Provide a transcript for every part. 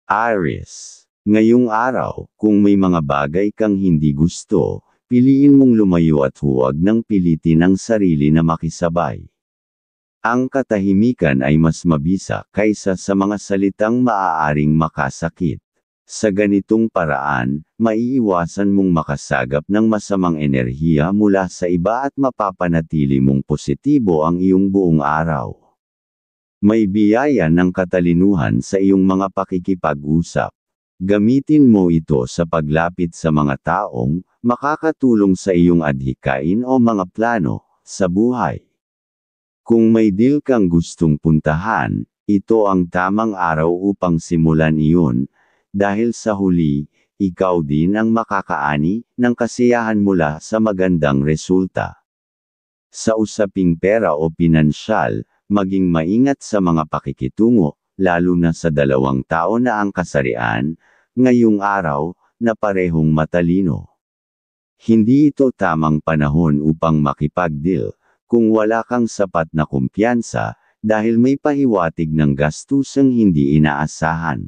Aries. Ngayong araw, kung may mga bagay kang hindi gusto, piliin mong lumayo at huwag nang pilitin ang sarili na makisabay. Ang katahimikan ay mas mabisa kaysa sa mga salitang maaaring makasakit. Sa ganitong paraan, maiiwasan mong makasagap ng masamang enerhiya mula sa iba at mapapanatili mong positibo ang iyong buong araw. May biyaya ng katalinuhan sa iyong mga pakikipag-usap. Gamitin mo ito sa paglapit sa mga taong makakatulong sa iyong adhikain o mga plano sa buhay. Kung may deal kang gustong puntahan, ito ang tamang araw upang simulan iyon, dahil sa huli, ikaw din ang makakaani ng kasiyahan mula sa magandang resulta. Sa usaping pera o pinansyal, maging maingat sa mga pakikitungo, lalo na sa dalawang tao na ang kasarian, ngayong araw, na parehong matalino. Hindi ito tamang panahon upang makipag-deal, kung wala kang sapat na kumpiyansa, dahil may pahiwatig ng gastusang hindi inaasahan.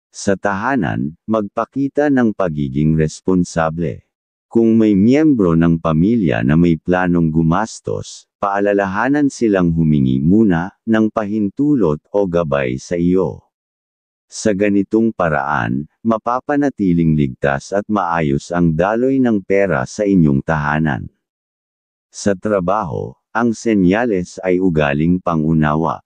Sa tahanan, magpakita ng pagiging responsable. Kung may miyembro ng pamilya na may planong gumastos, paalalahanan silang humingi muna ng pahintulot o gabay sa iyo. Sa ganitong paraan, mapapanatiling ligtas at maayos ang daloy ng pera sa inyong tahanan. Sa trabaho, ang senyales ay ugaling pangunawa.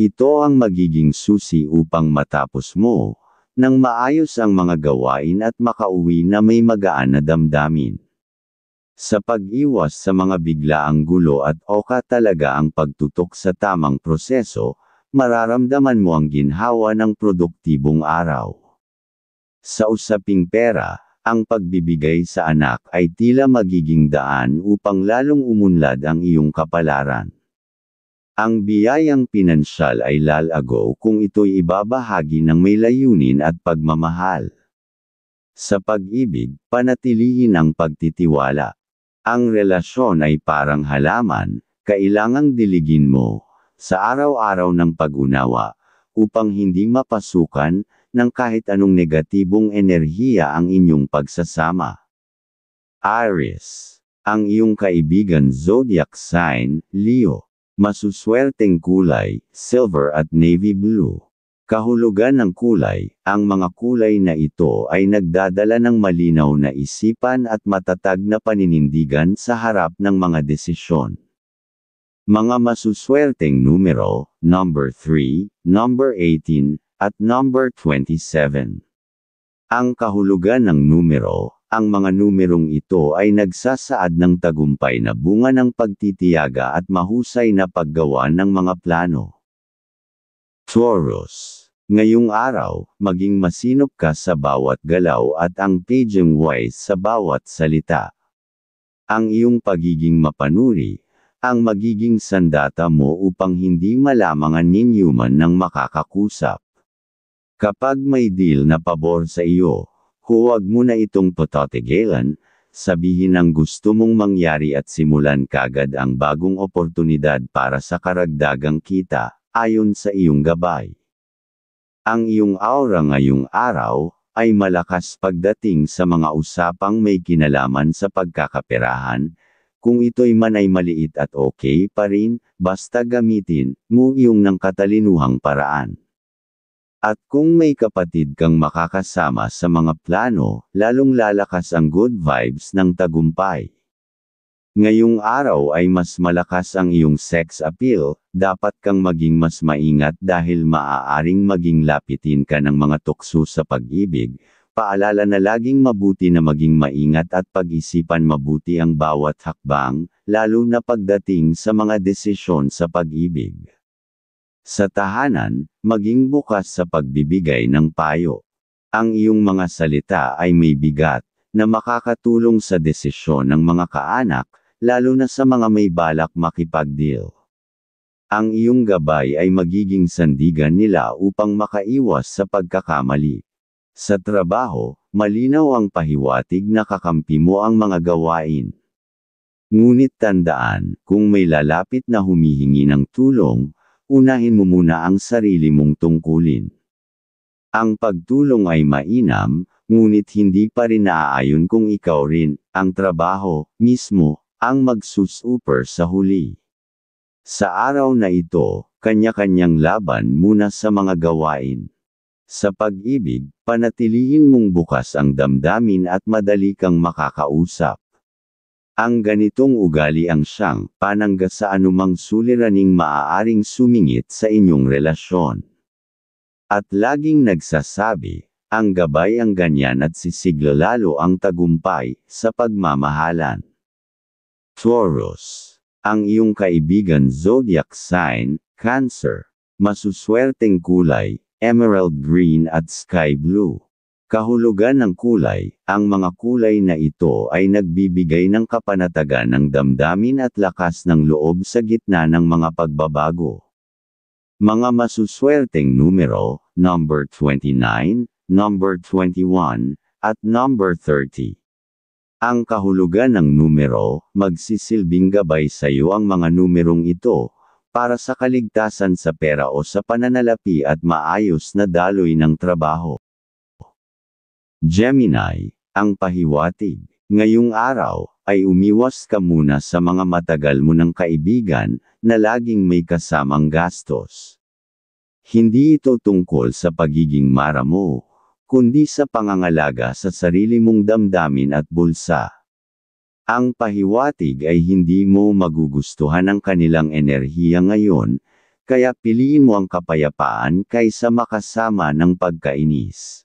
Ito ang magiging susi upang matapos mo nang maayos ang mga gawain at makauwi na may magaan na damdamin. Sa pag-iwas sa mga biglaang gulo at oka talaga ang pagtutok sa tamang proseso, mararamdaman mo ang ginhawa ng produktibong araw. Sa usaping pera, ang pagbibigay sa anak ay tila magiging daan upang lalong umunlad ang iyong kapalaran. Ang biyayang pinansyal ay lalago kung ito'y ibabahagi ng may layunin at pagmamahal. Sa pag-ibig, panatilihin ang pagtitiwala. Ang relasyon ay parang halaman, kailangang diligin mo, sa araw-araw ng pag-unawa, upang hindi mapasukan ng kahit anong negatibong enerhiya ang inyong pagsasama. Aries. Ang iyong kaibigan zodiac sign, Leo. Masuswerteng kulay, silver at navy blue. Kahulugan ng kulay, ang mga kulay na ito ay nagdadala ng malinaw na isipan at matatag na paninindigan sa harap ng mga desisyon. Mga masuswerteng numero, number 3, number 18, at number 27. Ang kahulugan ng numero, ang mga numerong ito ay nagsasaad ng tagumpay na bunga ng pagtitiyaga at mahusay na paggawa ng mga plano. Taurus. Ngayong araw, maging masinop ka sa bawat galaw at ang paging wise sa bawat salita. Ang iyong pagiging mapanuri, ang magiging sandata mo upang hindi malamangan ninyo man ng makakakusap. Kapag may deal na pabor sa iyo, huwag mo na itong patatigilan, sabihin ang gusto mong mangyari at simulan kagad ang bagong oportunidad para sa karagdagang kita, ayon sa iyong gabay. Ang iyong aura ngayong araw, ay malakas pagdating sa mga usapang may kinalaman sa pagkakaperahan, kung ito'y man ay maliit at okay pa rin, basta gamitin mo iyong ng katalinuhang paraan. At kung may kapatid kang makakasama sa mga plano, lalong lalakas ang good vibes ng tagumpay. Ngayong araw ay mas malakas ang iyong sex appeal, dapat kang maging mas maingat dahil maaaring maging lapitin ka ng mga tukso sa pag-ibig. Paalala na laging mabuti na maging maingat at pag-isipan mabuti ang bawat hakbang, lalo na pagdating sa mga desisyon sa pag-ibig. Sa tahanan, maging bukas sa pagbibigay ng payo. Ang iyong mga salita ay may bigat, na makakatulong sa desisyon ng mga kaanak, lalo na sa mga may balak makipag-deal. Ang iyong gabay ay magiging sandigan nila upang makaiwas sa pagkakamali. Sa trabaho, malinaw ang pahiwatig na kakampi mo ang mga gawain. Ngunit tandaan, kung may lalapit na humihingi ng tulong, unahin mo muna ang sarili mong tungkulin. Ang pagtulong ay mainam, ngunit hindi pa rin naaayon kung ikaw rin, ang trabaho, mismo, ang magsusuper sa huli. Sa araw na ito, kanya-kanyang laban muna sa mga gawain. Sa pag-ibig, panatilihin mong bukas ang damdamin at madali kang makakausap. Ang ganitong ugali ang siyang panangga sa anumang suliraning maaaring sumingit sa inyong relasyon. At laging nagsasabi, ang gabay ang ganyan at sisigla lalo ang tagumpay sa pagmamahalan. Taurus. Ang iyong kaibigan zodiac sign, Cancer. Masuswerteng kulay, emerald green at sky blue. Kahulugan ng kulay, ang mga kulay na ito ay nagbibigay ng kapanatagan ng damdamin at lakas ng loob sa gitna ng mga pagbabago. Mga masuswerteng numero, number 29, number 21, at number 30. Ang kahulugan ng numero, magsisilbing gabay sa iyo ang mga numerong ito, para sa kaligtasan sa pera o sa pananalapi at maayos na daloy ng trabaho. Gemini, ang pahiwatig. Ngayong araw, ay umiwas ka muna sa mga matagal mo ng kaibigan, na laging may kasamang gastos. Hindi ito tungkol sa pagiging mara mo, kundi sa pangangalaga sa sarili mong damdamin at bulsa. Ang pahiwatig ay hindi mo magugustuhan ang kanilang enerhiya ngayon, kaya piliin mo ang kapayapaan kaysa makasama ng pagkainis.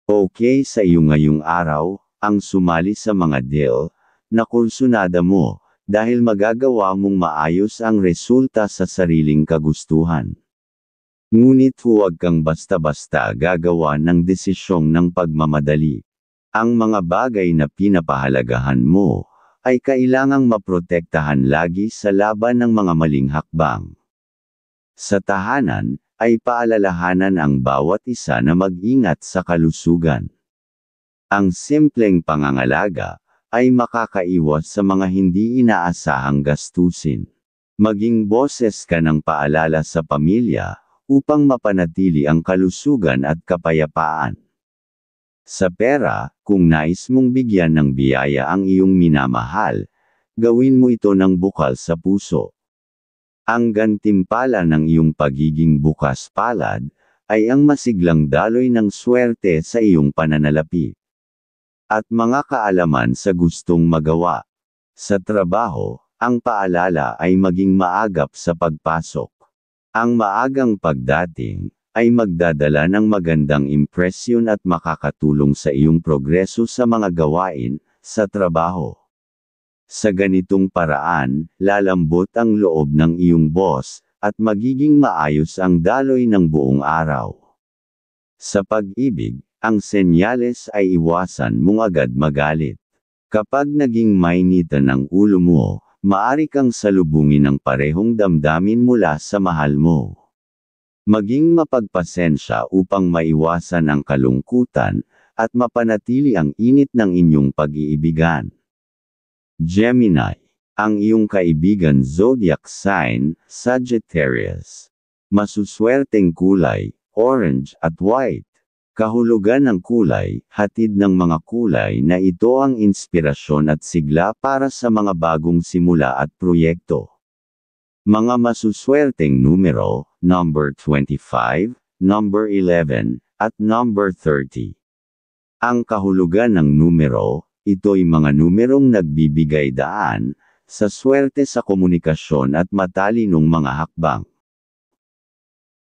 Okay sa iyo ngayong araw, ang sumali sa mga deal na kursunada mo, dahil magagawa mong maayos ang resulta sa sariling kagustuhan. Ngunit huwag kang basta-basta gagawa ng desisyong ng pagmamadali. Ang mga bagay na pinapahalagahan mo, ay kailangang maprotektahan lagi sa laban ng mga maling hakbang. Sa tahanan, ay paalalahanan ang bawat isa na mag-ingat sa kalusugan. Ang simpleng pangangalaga, ay makakaiwas sa mga hindi inaasahang gastusin. Maging boses ka ng paalala sa pamilya, upang mapanatili ang kalusugan at kapayapaan. Sa pera, kung nais mong bigyan ng biyaya ang iyong minamahal, gawin mo ito ng bukal sa puso. Ang gantimpala ng iyong pagiging bukas palad, ay ang masiglang daloy ng swerte sa iyong pananalapi. At mga kaalaman sa gustong magawa. Sa trabaho, ang paalala ay maging maagap sa pagpasok. Ang maagang pagdating, ay magdadala ng magandang impresyon at makakatulong sa iyong progreso sa mga gawain, sa trabaho. Sa ganitong paraan, lalambot ang loob ng iyong boss, at magiging maayos ang daloy ng buong araw. Sa pag-ibig, ang senyales ay iwasan mong agad magalit. Kapag naging mainitan ang ulo mo, maari kang salubungin ng parehong damdamin mula sa mahal mo. Maging mapagpasensya upang maiwasan ang kalungkutan, at mapanatili ang init ng inyong pag-iibigan. Gemini, ang iyong kaibigan zodiac sign, Sagittarius. Masuswerteng kulay, orange at white. Kahulugan ng kulay, hatid ng mga kulay na ito ang inspirasyon at sigla para sa mga bagong simula at proyekto. Mga masuswerteng numero, number 25, number 11, at number 30. Ang kahulugan ng numero, ito'y mga numerong nagbibigay daan, sa swerte sa komunikasyon at matalinong mga hakbang.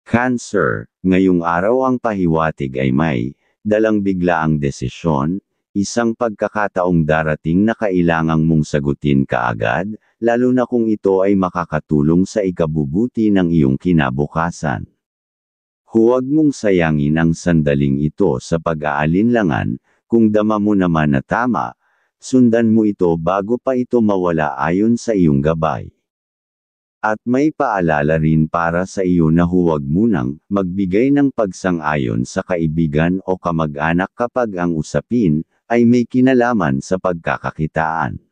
Cancer, ngayong araw ang pahiwatig ay may, dalang biglaang desisyon, isang pagkakataong darating na kailangang mong sagutin kaagad, lalo na kung ito ay makakatulong sa ikabubuti ng iyong kinabukasan. Huwag mong sayangin ang sandaling ito sa pag-aalinlangan, kung dama mo naman na tama, sundan mo ito bago pa ito mawala ayon sa iyong gabay. At may paalala rin para sa iyo na huwag munang magbigay ng pagsang-ayon sa kaibigan o kamag-anak kapag ang usapin ay may kinalaman sa pagkakakitaan.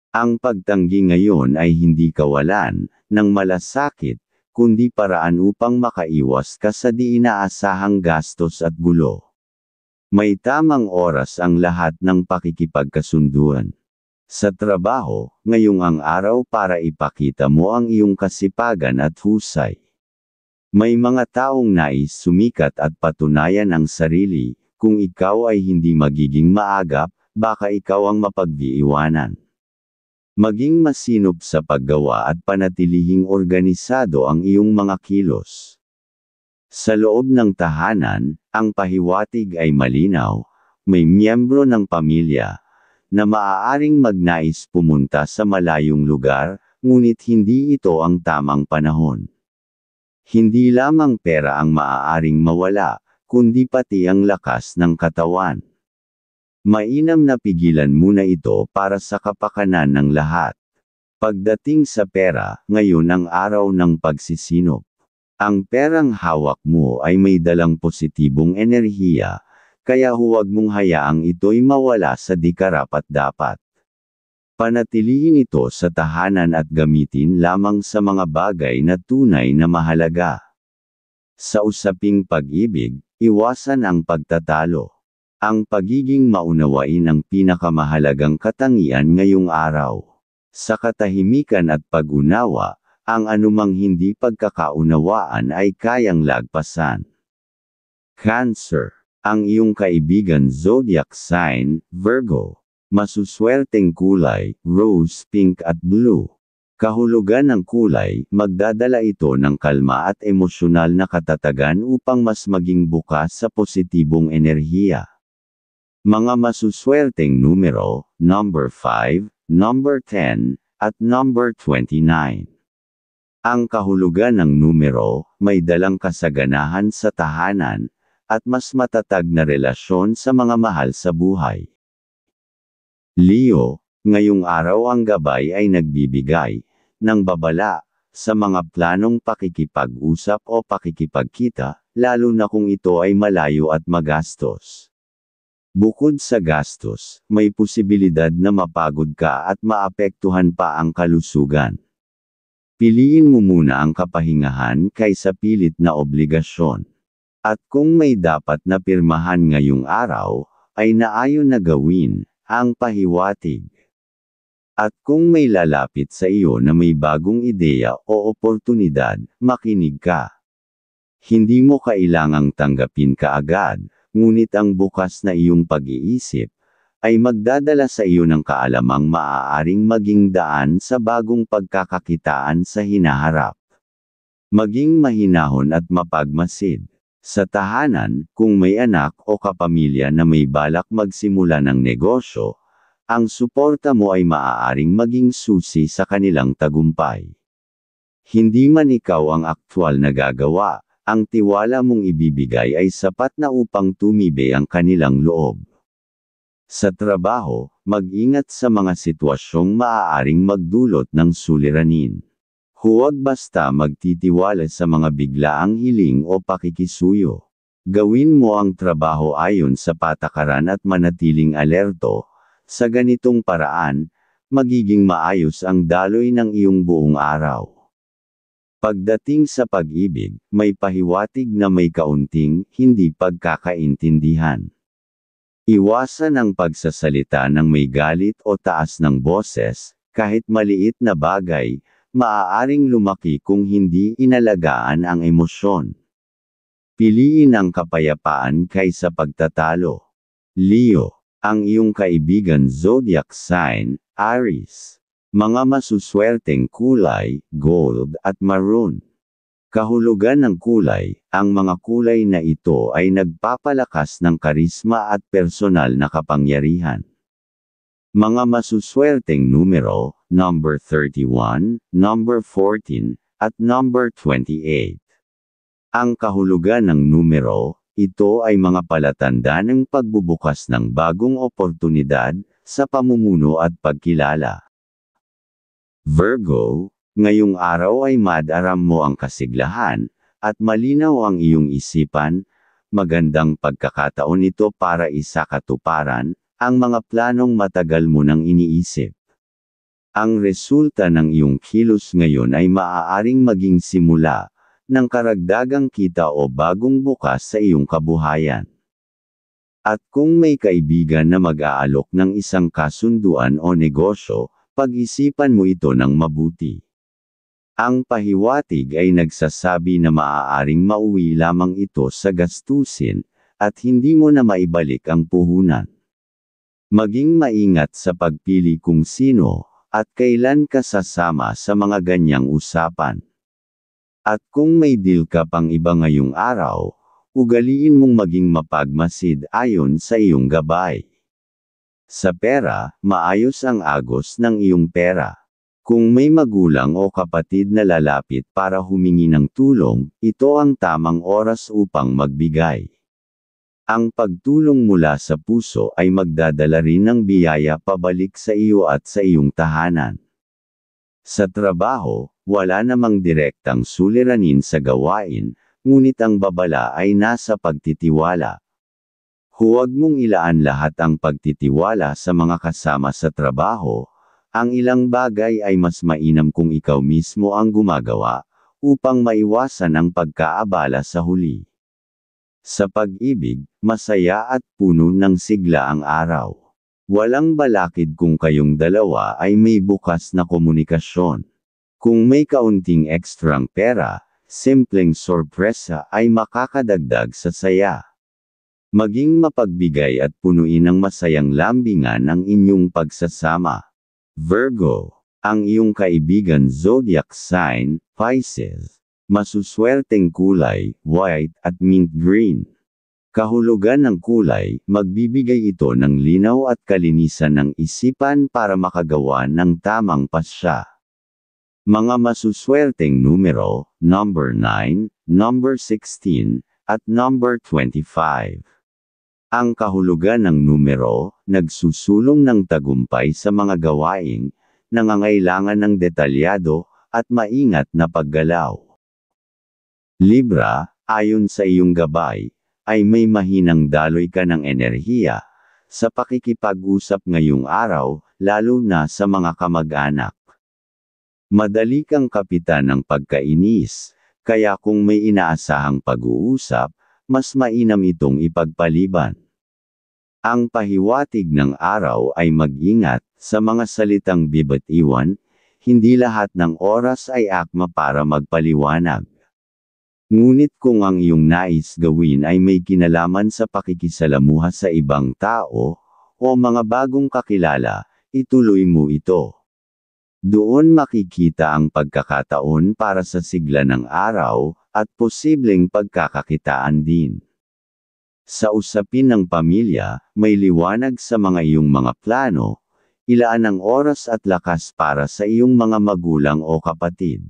Ang pagtanggi ngayon ay hindi kawalan ng malasakit, kundi paraan upang makaiwas ka sa di inaasahang gastos at gulo. May tamang oras ang lahat ng pakikipagkasunduan. Sa trabaho, ngayong ang araw para ipakita mo ang iyong kasipagan at husay. May mga taong nais sumikat at patunayan ang sarili, kung ikaw ay hindi magiging maagap, baka ikaw ang mapagdiiwanan. Maging masinop sa paggawa at panatilihing organisado ang iyong mga kilos. Sa loob ng tahanan, ang pahiwatig ay malinaw, may miyembro ng pamilya, na maaaring magnais pumunta sa malayong lugar, ngunit hindi ito ang tamang panahon. Hindi lamang pera ang maaaring mawala, kundi pati ang lakas ng katawan. Mainam na pigilan muna ito para sa kapakanan ng lahat. Pagdating sa pera, ngayon ang araw ng pagsisinop. Ang perang hawak mo ay may dalang positibong enerhiya, kaya huwag mong hayaang ito'y mawala sa di karapat-dapat. Panatilihin ito sa tahanan at gamitin lamang sa mga bagay na tunay na mahalaga. Sa usaping pag-ibig, iwasan ang pagtatalo. Ang pagiging maunawain ang pinakamahalagang katangian ngayong araw. Sa katahimikan at pag-unawa, ang anumang hindi pagkakaunawaan ay kayang lagpasan. Cancer. Ang iyong kaibigan zodiac sign, Virgo. Masuswerteng kulay, rose pink at blue. Kahulugan ng kulay, magdadala ito ng kalma at emosyonal na katatagan upang mas maging bukas sa positibong enerhiya. Mga masuswerteng numero, number 5, number 10, at number 29. Ang kahulugan ng numero, may dalang kasaganahan sa tahanan, at mas matatag na relasyon sa mga mahal sa buhay. Leo, ngayong araw ang gabay ay nagbibigay ng babala sa mga planong pakikipag-usap o pakikipagkita, lalo na kung ito ay malayo at magastos. Bukod sa gastos, may posibilidad na mapagod ka at maapektuhan pa ang kalusugan. Piliin mo muna ang kapahingahan kaysa pilit na obligasyon. At kung may dapat na pirmahan ngayong araw, ay naayon na gawin, ang pahiwatig. At kung may lalapit sa iyo na may bagong ideya o oportunidad, makinig ka. Hindi mo kailangang tanggapin kaagad, ngunit ang bukas na iyong pag-iisip, ay magdadala sa iyo ng kaalamang maaaring maging daan sa bagong pagkakakitaan sa hinaharap. Maging mahinahon at mapagmasid. Sa tahanan, kung may anak o kapamilya na may balak magsimula ng negosyo, ang suporta mo ay maaaring maging susi sa kanilang tagumpay. Hindi man ikaw ang aktwal na gagawa, ang tiwala mong ibibigay ay sapat na upang tumibe ang kanilang loob. Sa trabaho, mag-ingat sa mga sitwasyong maaaring magdulot ng suliranin. Huwag basta magtitiwala sa mga biglaang hiling o pakikisuyo. Gawin mo ang trabaho ayon sa patakaran at manatiling alerto. Sa ganitong paraan, magiging maayos ang daloy ng iyong buong araw. Pagdating sa pag-ibig, may pahiwatig na may kaunting, hindi pagkakaintindihan. Iwasan ang pagsasalita ng may galit o taas ng boses, kahit maliit na bagay, maaaring lumaki kung hindi inalagaan ang emosyon. Piliin ang kapayapaan kaysa pagtatalo. Leo, ang iyong kaibigan zodiac sign, Aries. Mga masuswerteng kulay, gold at maroon. Kahulugan ng kulay, ang mga kulay na ito ay nagpapalakas ng karisma at personal na kapangyarihan. Mga masuswerteng numero, number 31, number 14, at number 28. Ang kahulugan ng numero, ito ay mga palatanda ng pagbubukas ng bagong oportunidad, sa pamumuno at pagkilala. Virgo, ngayong araw ay madaram mo ang kasiglahan, at malinaw ang iyong isipan, magandang pagkakataon ito para isakatuparan, ang mga planong matagal mo nang iniisip. Ang resulta ng iyong kilos ngayon ay maaaring maging simula ng karagdagang kita o bagong bukas sa iyong kabuhayan. At kung may kaibigan na mag-aalok ng isang kasunduan o negosyo, pag-isipan mo ito ng mabuti. Ang pahiwatig ay nagsasabi na maaaring mauwi lamang ito sa gastusin, at hindi mo na maibalik ang puhunan. Maging maingat sa pagpili kung sino, at kailan ka sasama sa mga ganyang usapan. At kung may deal ka pang iba ngayong araw, ugaliin mong maging mapagmasid ayon sa iyong gabay. Sa pera, maayos ang agos ng iyong pera. Kung may magulang o kapatid na lalapit para humingi ng tulong, ito ang tamang oras upang magbigay. Ang pagtulong mula sa puso ay magdadala rin ng biyaya pabalik sa iyo at sa iyong tahanan. Sa trabaho, wala namang direktang suliranin sa gawain, ngunit ang babala ay nasa pagtitiwala. Huwag mong ilaan lahat ang pagtitiwala sa mga kasama sa trabaho. Ang ilang bagay ay mas mainam kung ikaw mismo ang gumagawa, upang maiwasan ang pagkaabala sa huli. Sa pag-ibig, masaya at puno ng sigla ang araw. Walang balakid kung kayong dalawa ay may bukas na komunikasyon. Kung may kaunting ekstrang pera, simpleng sorpresa ay makakadagdag sa saya. Maging mapagbigay at punuin ng masayang lambingan ang inyong pagsasama. Virgo, ang iyong kaibigan zodiac sign, Pisces. Masuswerteng kulay, white at mint green. Kahulugan ng kulay, magbibigay ito ng linaw at kalinisan ng isipan para makagawa ng tamang pasya. Mga masuswerteng numero, number 9, number 16, at number 25. Ang kahulugan ng numero, nagsusulong ng tagumpay sa mga gawaing, nangangailangan ng detalyado, at maingat na paggalaw. Libra, ayon sa iyong gabay, ay may mahinang daloy ka ng enerhiya, sa pakikipag-usap ngayong araw, lalo na sa mga kamag-anak. Madali kang kapitan ng pagkainis, kaya kung may inaasahang pag-uusap, mas mainam itong ipagpaliban. Ang pahiwatig ng araw ay mag-ingat sa mga salitang bibit-iwan, hindi lahat ng oras ay akma para magpaliwanag. Ngunit kung ang iyong nais gawin ay may kinalaman sa pakikisalamuha sa ibang tao, o mga bagong kakilala, ituloy mo ito. Doon makikita ang pagkakataon para sa sigla ng araw, at posibleng pagkakakitaan din. Sa usapin ng pamilya, may liwanag sa mga iyong mga plano, ilaan ang oras at lakas para sa iyong mga magulang o kapatid.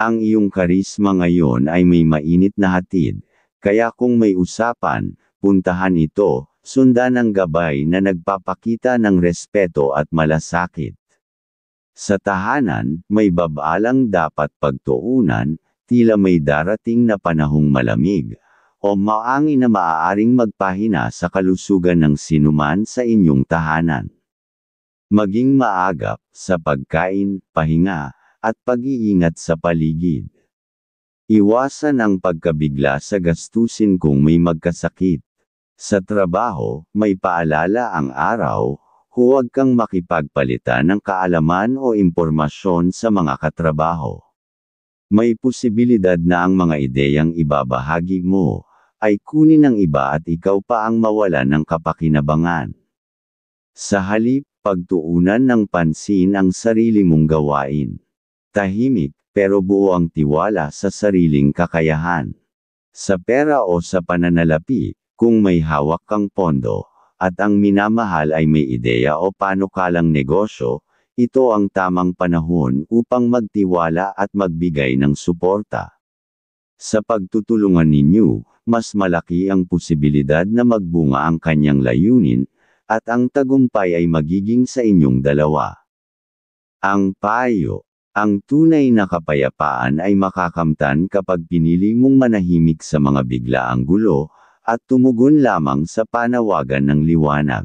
Ang iyong karisma ngayon ay may mainit na hatid, kaya kung may usapan, puntahan ito, sundan ang gabay na nagpapakita ng respeto at malasakit. Sa tahanan, may babalang dapat pagtuunan, tila may darating na panahong malamig, o maangin na maaaring magpahina sa kalusugan ng sinuman sa inyong tahanan. Maging maagap sa pagkain, pahinga, at pag-iingat sa paligid. Iwasan ang pagkabigla sa gastusin kung may magkasakit. Sa trabaho, may paalala ang araw, huwag kang makipagpalitan ng kaalaman o impormasyon sa mga katrabaho. May posibilidad na ang mga ideyang ibabahagi mo, ay kunin ng iba at ikaw pa ang mawalan ng kapakinabangan. Sa halip, pagtuunan ng pansin ang sarili mong gawain. Tahimik, pero buo ang tiwala sa sariling kakayahan. Sa pera o sa pananalapi, kung may hawak kang pondo, at ang minamahal ay may ideya o panukalang negosyo, ito ang tamang panahon upang magtiwala at magbigay ng suporta. Sa pagtutulungan ninyo, mas malaki ang posibilidad na magbunga ang kanyang layunin, at ang tagumpay ay magiging sa inyong dalawa. Ang payo. Ang tunay na kapayapaan ay makakamtan kapag pinili mong manahimik sa mga biglaang gulo, at tumugon lamang sa panawagan ng liwanag.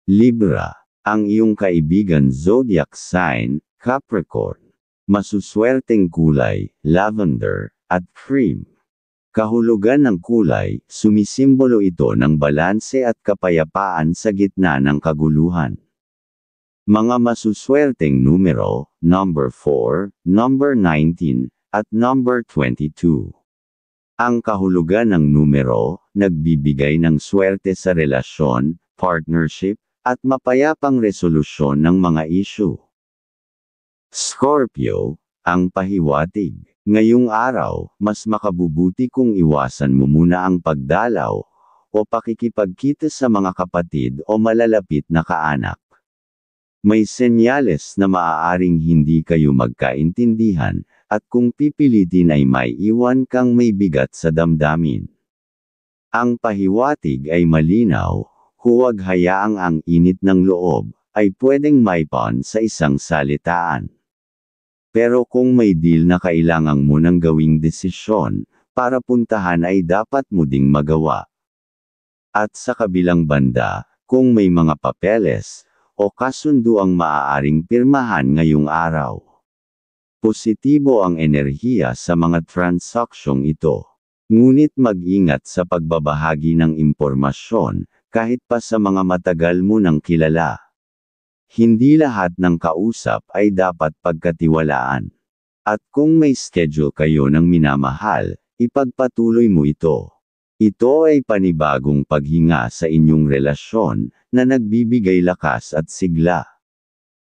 Libra. Ang iyong kaibigan zodiac sign, Capricorn. Masuswerteng kulay, lavender, at cream. Kahulugan ng kulay, sumisimbolo ito ng balanse at kapayapaan sa gitna ng kaguluhan. Mga masuswerteng numero, number 4, number 19, at number 22. Ang kahulugan ng numero, nagbibigay ng swerte sa relasyon, partnership, at mapayapang resolusyon ng mga issue. Scorpio, ang pahiwatig. Ngayong araw, mas makabubuti kung iwasan mo muna ang pagdalaw o pakikipagkita sa mga kapatid o malalapit na kaanak. May senyales na maaaring hindi kayo magkaintindihan, at kung pipilitin ay may iwan kang may bigat sa damdamin. Ang pahiwatig ay malinaw, huwag hayaang ang init ng loob ay pwedeng maipon sa isang salitaan. Pero kung may deal na kailangang mo nang gawing desisyon, para puntahan ay dapat mo ding magawa. At sa kabilang banda, kung may mga papeles o kasunduang maaaring pirmahan ngayong araw. Positibo ang enerhiya sa mga transaksyong ito. Ngunit mag-ingat sa pagbabahagi ng impormasyon, kahit pa sa mga matagal mo nang kilala. Hindi lahat ng kausap ay dapat pagkatiwalaan. At kung may schedule kayo ng minamahal, ipagpatuloy mo ito. Ito ay panibagong paghinga sa inyong relasyon, na nagbibigay lakas at sigla.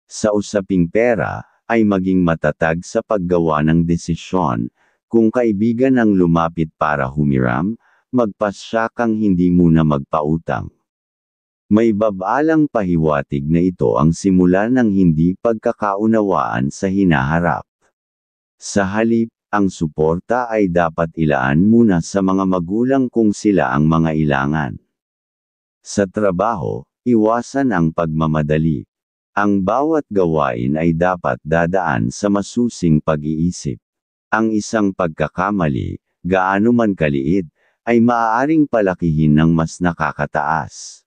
Sa usaping pera, ay maging matatag sa paggawa ng desisyon. Kung kaibigan ang lumapit para humiram, magpasya kang hindi muna magpautang. May babalang pahiwatig na ito ang simula ng hindi pagkakaunawaan sa hinaharap. Sa halip, ang suporta ay dapat ilaan muna sa mga magulang kung sila ang mga ilangan. Sa trabaho, iwasan ang pagmamadali. Ang bawat gawain ay dapat dadaan sa masusing pag-iisip. Ang isang pagkakamali, gaano man kaliit, ay maaaring palakihin ng mas nakakataas.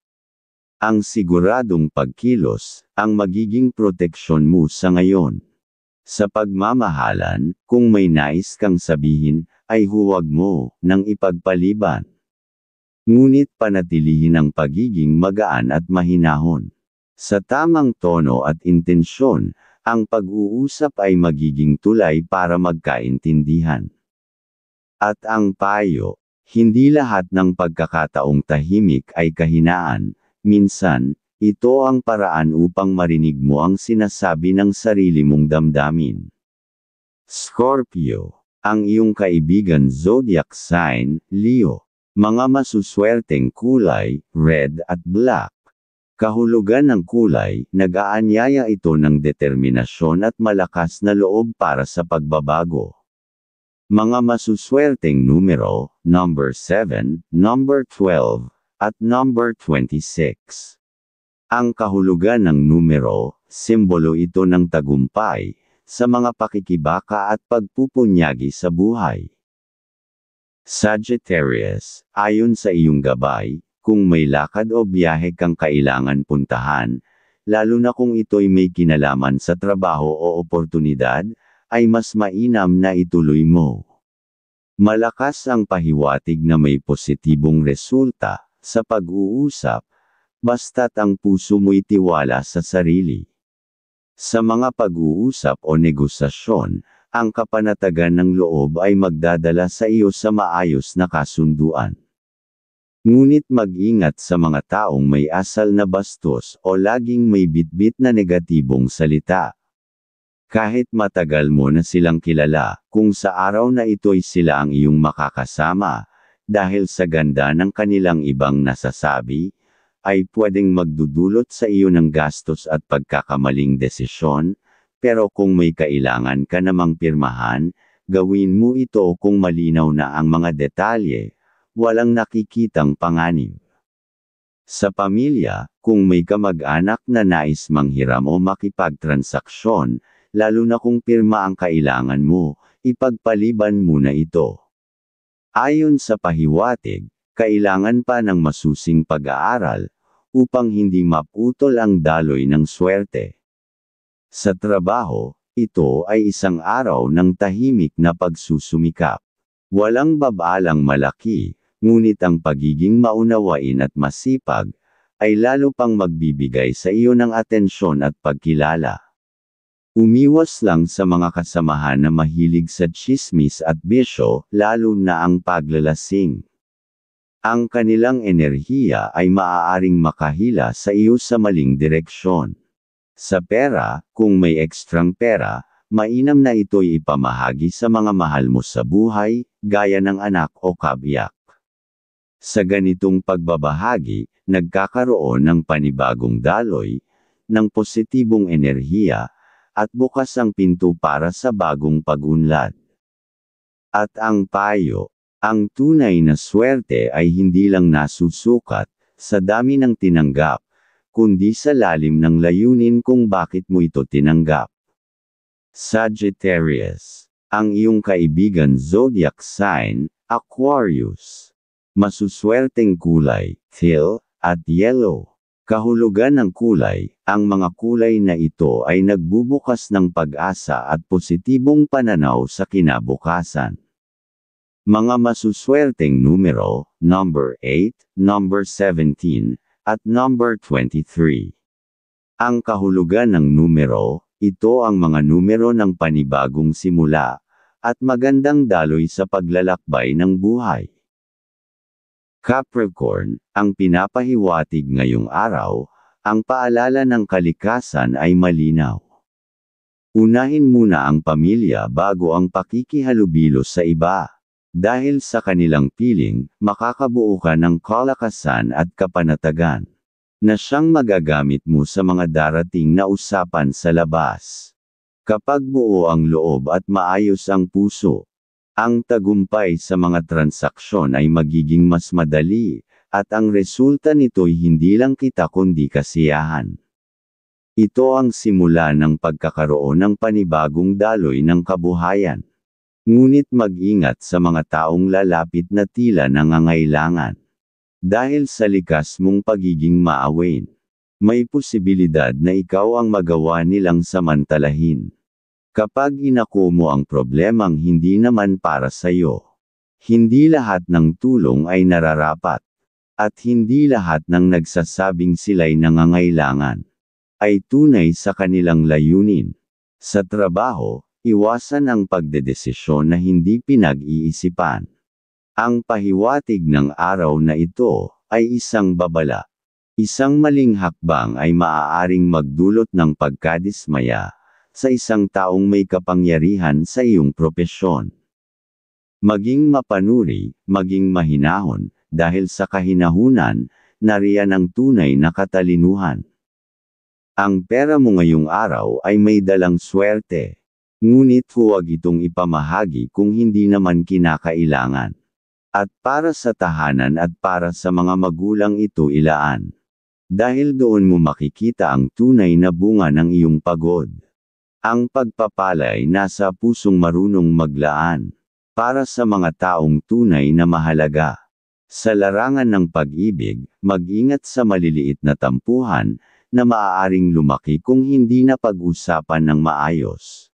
Ang siguradong pagkilos, ang magiging proteksyon mo sa ngayon. Sa pagmamahalan, kung may nais kang sabihin, ay huwag mo nang ipagpaliban. Ngunit panatilihin ang pagiging magaan at mahinahon. Sa tamang tono at intensyon, ang pag-uusap ay magiging tulay para magkaintindihan. At ang payo, hindi lahat ng pagkakataong tahimik ay kahinaan. Minsan, ito ang paraan upang marinig mo ang sinasabi ng sarili mong damdamin. Scorpio, ang iyong kaibigan zodiac sign, Leo. Mga masuswerteng kulay, red at black. Kahulugan ng kulay, nag-aanyaya ito ng determinasyon at malakas na loob para sa pagbabago. Mga masuswerteng numero, number 7, number 12, at number 26. Ang kahulugan ng numero, simbolo ito ng tagumpay, sa mga pakikibaka at pagpupunyagi sa buhay. Sagittarius, ayon sa iyong gabay, kung may lakad o biyahe kang kailangan puntahan, lalo na kung ito'y may kinalaman sa trabaho o oportunidad, ay mas mainam na ituloy mo. Malakas ang pahiwatig na may positibong resulta sa pag-uusap, basta't ang puso mo'y tiwala sa sarili. Sa mga pag-uusap o negosasyon, ang kapanatagan ng loob ay magdadala sa iyo sa maayos na kasunduan. Ngunit mag-ingat sa mga taong may asal na bastos o laging may bitbit na negatibong salita. Kahit matagal mo na silang kilala, kung sa araw na ito'y sila ang iyong makakasama, dahil sa ganda ng kanilang ibang nasasabi, ay pwedeng magdudulot sa iyo ng gastos at pagkakamaling desisyon, pero kung may kailangan ka namang pirmahan, gawin mo ito kung malinaw na ang mga detalye, walang nakikitang panganib. Sa pamilya, kung may kamag-anak na nais manghiram o makipagtransaksyon, lalo na kung pirma ang kailangan mo, ipagpaliban muna ito. Ayon sa pahiwatig, kailangan pa ng masusing pag-aaral, upang hindi maputol ang daloy ng swerte. Sa trabaho, ito ay isang araw ng tahimik na pagsusumikap. Walang babalang malaki, ngunit ang pagiging maunawain at masipag, ay lalo pang magbibigay sa iyo ng atensyon at pagkilala. Umiwas lang sa mga kasamahan na mahilig sa tsismis at bisyo, lalo na ang paglalasing. Ang kanilang enerhiya ay maaaring makahila sa iyo sa maling direksyon. Sa pera, kung may ekstrang pera, mainam na ito'y ipamahagi sa mga mahal mo sa buhay, gaya ng anak o kabiyak. Sa ganitong pagbabahagi, nagkakaroon ng panibagong daloy, ng positibong enerhiya, at bukas ang pinto para sa bagong pag-unlad. At ang payo, ang tunay na swerte ay hindi lang nasusukat sa dami ng tinanggap, kundi sa lalim ng layunin kung bakit mo ito tinanggap. Sagittarius, ang iyong kaibigan zodiac sign, Aquarius. Masuswerteng kulay, teal, at yellow. Kahulugan ng kulay, ang mga kulay na ito ay nagbubukas ng pag-asa at positibong pananaw sa kinabukasan. Mga masuswerteng numero, number 8, number 17, at number 23. Ang kahulugan ng numero, ito ang mga numero ng panibagong simula, at magandang daloy sa paglalakbay ng buhay. Capricorn, ang pinapahiwatig ngayong araw, ang paalala ng kalikasan ay malinaw. Unahin muna ang pamilya bago ang pakikihalubilo sa iba. Dahil sa kanilang piling, makakabuo ka ng kalakasan at kapanatagan, na siyang magagamit mo sa mga darating na usapan sa labas. Kapag buo ang loob at maayos ang puso, ang tagumpay sa mga transaksyon ay magiging mas madali, at ang resulta nito'y hindi lang kita kundi kasiyahan. Ito ang simula ng pagkakaroon ng panibagong daloy ng kabuhayan. Ngunit mag-ingat sa mga taong lalapit na tila nangangailangan. Dahil sa likas mong pagiging maawain, may posibilidad na ikaw ang magawa nilang samantalahin. Kapag inako mo ang problemang hindi naman para sa iyo, hindi lahat ng tulong ay nararapat, at hindi lahat ng nagsasabing sila'y nangangailangan, ay tunay sa kanilang layunin. Sa trabaho, iwasan ang pagdedesisyon na hindi pinag-iisipan. Ang pahiwatig ng araw na ito, ay isang babala. Isang maling hakbang ay maaaring magdulot ng pagkadismaya, sa isang taong may kapangyarihan sa iyong propesyon. Maging mapanuri, maging mahinahon, dahil sa kahinahunan, nariyan ang tunay na katalinuhan. Ang pera mo ngayong araw ay may dalang swerte. Ngunit huwag itong ipamahagi kung hindi naman kinakailangan. At para sa tahanan at para sa mga magulang ito ilaan. Dahil doon mo makikita ang tunay na bunga ng iyong pagod. Ang pagpapalay nasa pusong marunong maglaan, para sa mga taong tunay na mahalaga. Sa larangan ng pag-ibig, mag-ingat sa maliliit na tampuhan, na maaaring lumaki kung hindi na pag-usapan ng maayos.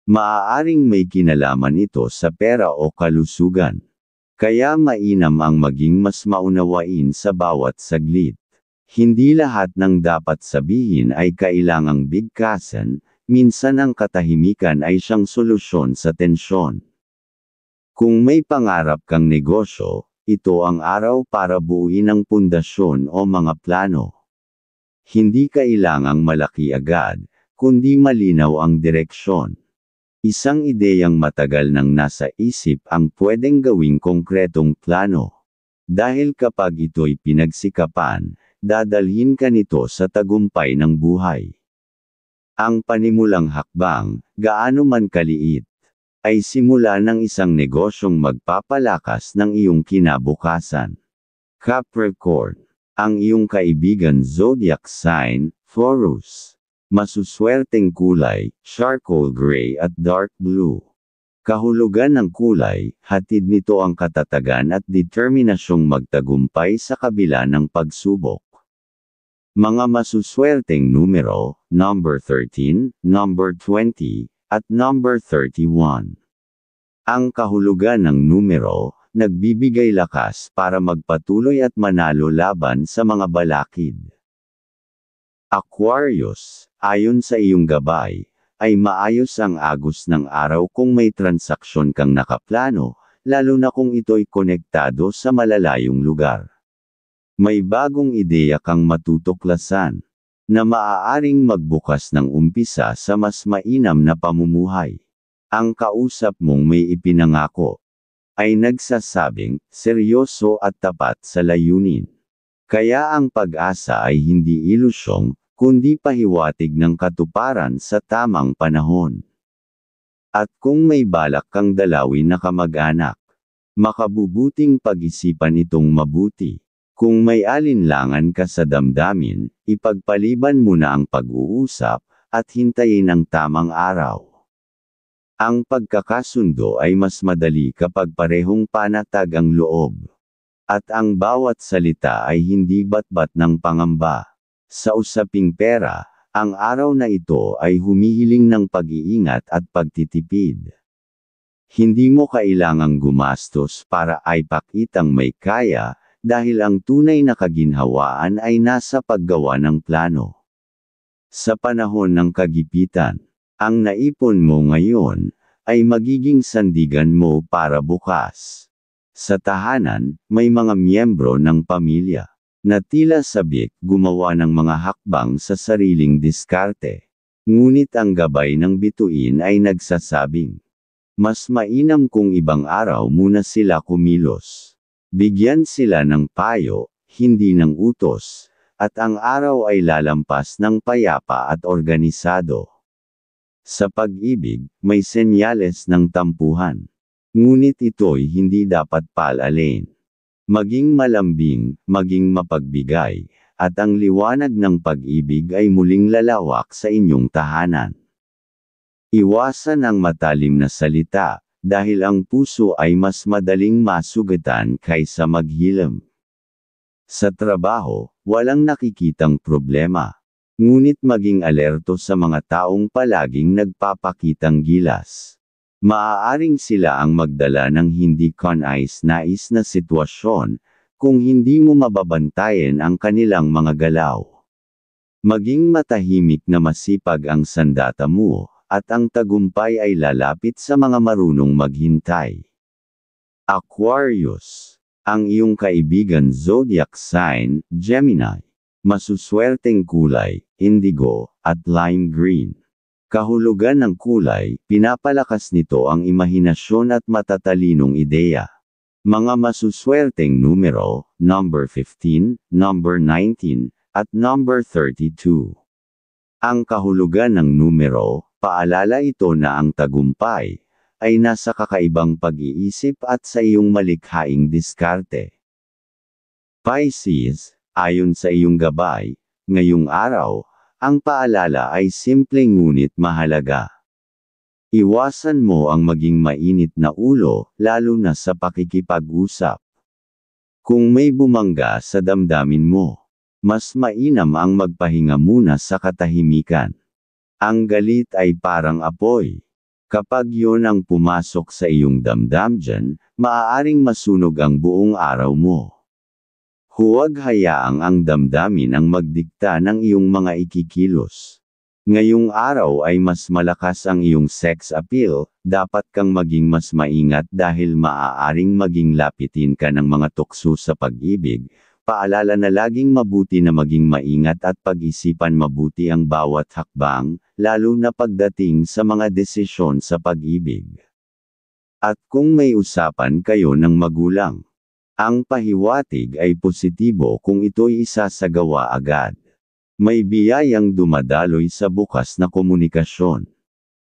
Maaaring may kinalaman ito sa pera o kalusugan. Kaya mainam ang maging mas maunawain sa bawat saglit. Hindi lahat ng dapat sabihin ay kailangang bigkasan. Minsan ang katahimikan ay siyang solusyon sa tensyon. Kung may pangarap kang negosyo, ito ang araw para buuin ang pundasyon o mga plano. Hindi kailangang malaki agad, kundi malinaw ang direksyon. Isang ideyang matagal nang nasa isip ang pwedeng gawing konkretong plano. Dahil kapag ito'y pinagsikapan, dadalhin ka nito sa tagumpay ng buhay. Ang panimulang hakbang, gaano man kaliit, ay simula ng isang negosyong magpapalakas ng iyong kinabukasan. Capricorn, ang iyong kaibigan zodiac sign, Taurus. Masuswerteng kulay, charcoal gray at dark blue. Kahulugan ng kulay, hatid nito ang katatagan at determinasyong magtagumpay sa kabila ng pagsubok. Mga masuswerteng numero, number 13, number 20, at number 31. Ang kahulugan ng numero, nagbibigay lakas para magpatuloy at manalo laban sa mga balakid. Aquarius, ayon sa iyong gabay, ay maayos ang agos ng araw kung may transaksyon kang nakaplano, lalo na kung ito'y konektado sa malalayong lugar. May bagong ideya kang matutuklasan, na maaaring magbukas ng umpisa sa mas mainam na pamumuhay. Ang kausap mong may ipinangako, ay nagsasabing, seryoso at tapat sa layunin. Kaya ang pag-asa ay hindi ilusyong, kundi pahiwatig ng katuparan sa tamang panahon. At kung may balak kang dalawin na kamag-anak, makabubuting pag-isipan itong mabuti. Kung may alinlangan ka sa damdamin, ipagpaliban mo na ang pag-uusap, at hintayin ang tamang araw. Ang pagkakasundo ay mas madali kapag parehong panatag ang loob. At ang bawat salita ay hindi batbat ng pangamba. Sa usaping pera, ang araw na ito ay humihiling ng pag-iingat at pagtitipid. Hindi mo kailangang gumastos para ay pakitang may kaya, dahil ang tunay na kaginhawaan ay nasa paggawa ng plano. Sa panahon ng kagipitan, ang naipon mo ngayon, ay magiging sandigan mo para bukas. Sa tahanan, may mga miyembro ng pamilya, na tila sabik gumawa ng mga hakbang sa sariling diskarte. Ngunit ang gabay ng bituin ay nagsasabing, mas mainam kung ibang araw muna sila kumilos. Bigyan sila ng payo, hindi ng utos, at ang araw ay lalampas ng payapa at organisado. Sa pag-ibig, may senyales ng tampuhan. Ngunit ito'y hindi dapat palalin. Maging malambing, maging mapagbigay, at ang liwanag ng pag-ibig ay muling lalawak sa inyong tahanan. Iwasan ang matalim na salita, dahil ang puso ay mas madaling masugatan kaysa maghilom. Sa trabaho, walang nakikitang problema. Ngunit maging alerto sa mga taong palaging nagpapakitang gilas. Maaaring sila ang magdala ng hindi kanais-nais na sitwasyon, kung hindi mo mababantayan ang kanilang mga galaw. Maging matahimik na masipag ang sandata mo, at ang tagumpay ay lalapit sa mga marunong maghintay. Aquarius, ang iyong kaibigan zodiac sign, Gemini. Masuswerteng kulay, indigo, at lime green. Kahulugan ng kulay, pinapalakas nito ang imahinasyon at matatalinong ideya. Mga masuswerteng numero, number 15, number 19, at number 32. Ang kahulugan ng numero, paalala ito na ang tagumpay, ay nasa kakaibang pag-iisip at sa iyong malikhaing diskarte. Pisces, ayon sa iyong gabay, ngayong araw, ang paalala ay simpleng ngunit mahalaga. Iwasan mo ang maging mainit na ulo, lalo na sa pakikipag-usap. Kung may bumangga sa damdamin mo, mas mainam ang magpahinga muna sa katahimikan. Ang galit ay parang apoy. Kapag yon ang pumasok sa iyong damdamjan, maaaring masunog ang buong araw mo. Huwag hayaang ang damdamin ang magdikta ng iyong mga ikikilos. Ngayong araw ay mas malakas ang iyong sex appeal, dapat kang maging mas maingat dahil maaaring maging lapitin ka ng mga tukso sa pag-ibig. Paalala na laging mabuti na maging maingat at pag-isipan mabuti ang bawat hakbang, lalo na pagdating sa mga desisyon sa pag-ibig. At kung may usapan kayo ng magulang, ang pahiwatig ay positibo kung ito'y isasagawa agad. May biyayang dumadaloy sa bukas na komunikasyon.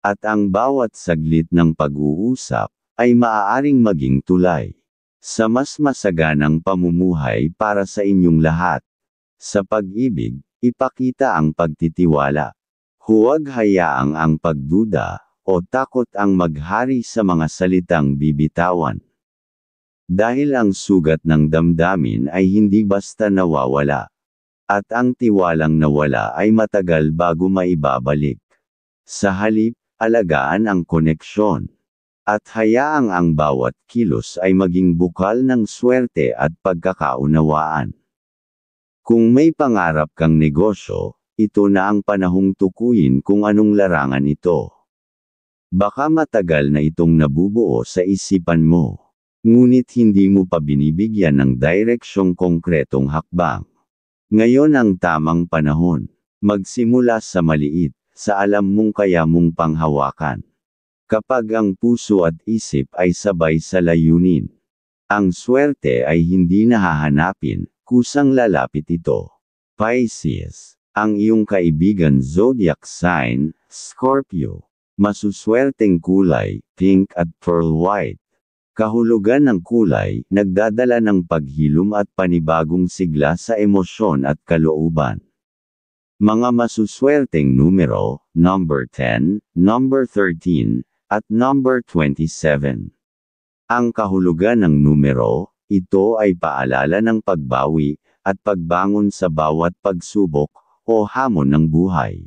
At ang bawat saglit ng pag-uusap, ay maaaring maging tulay sa mas masaganang pamumuhay para sa inyong lahat. Sa pag-ibig, ipakita ang pagtitiwala. Huwag hayaang ang pagduda, o takot ang maghari sa mga salitang bibitawan. Dahil ang sugat ng damdamin ay hindi basta nawawala. At ang tiwalang nawala ay matagal bago maibabalik. Sa halip, alagaan ang koneksyon. At hayaang ang bawat kilos ay maging bukal ng swerte at pagkakaunawaan. Kung may pangarap kang negosyo, ito na ang panahong tukuyin kung anong larangan ito. Baka matagal na itong nabubuo sa isipan mo. Ngunit hindi mo pa binibigyan ng direksyong konkretong hakbang. Ngayon ang tamang panahon. Magsimula sa maliit, sa alam mong kaya mong panghawakan. Kapag ang puso at isip ay sabay sa layunin, ang swerte ay hindi nahahanapin, kusang lalapit ito. Pisces, ang iyong kaibigan zodiac sign, Scorpio. Masuswerteng kulay, pink at pearl white. Kahulugan ng kulay, nagdadala ng paghilom at panibagong sigla sa emosyon at kalooban. Mga masuswerteng numero, number 10, number 13, at number 27. Ang kahulugan ng numero, ito ay paalala ng pagbawi, at pagbangon sa bawat pagsubok, o hamon ng buhay.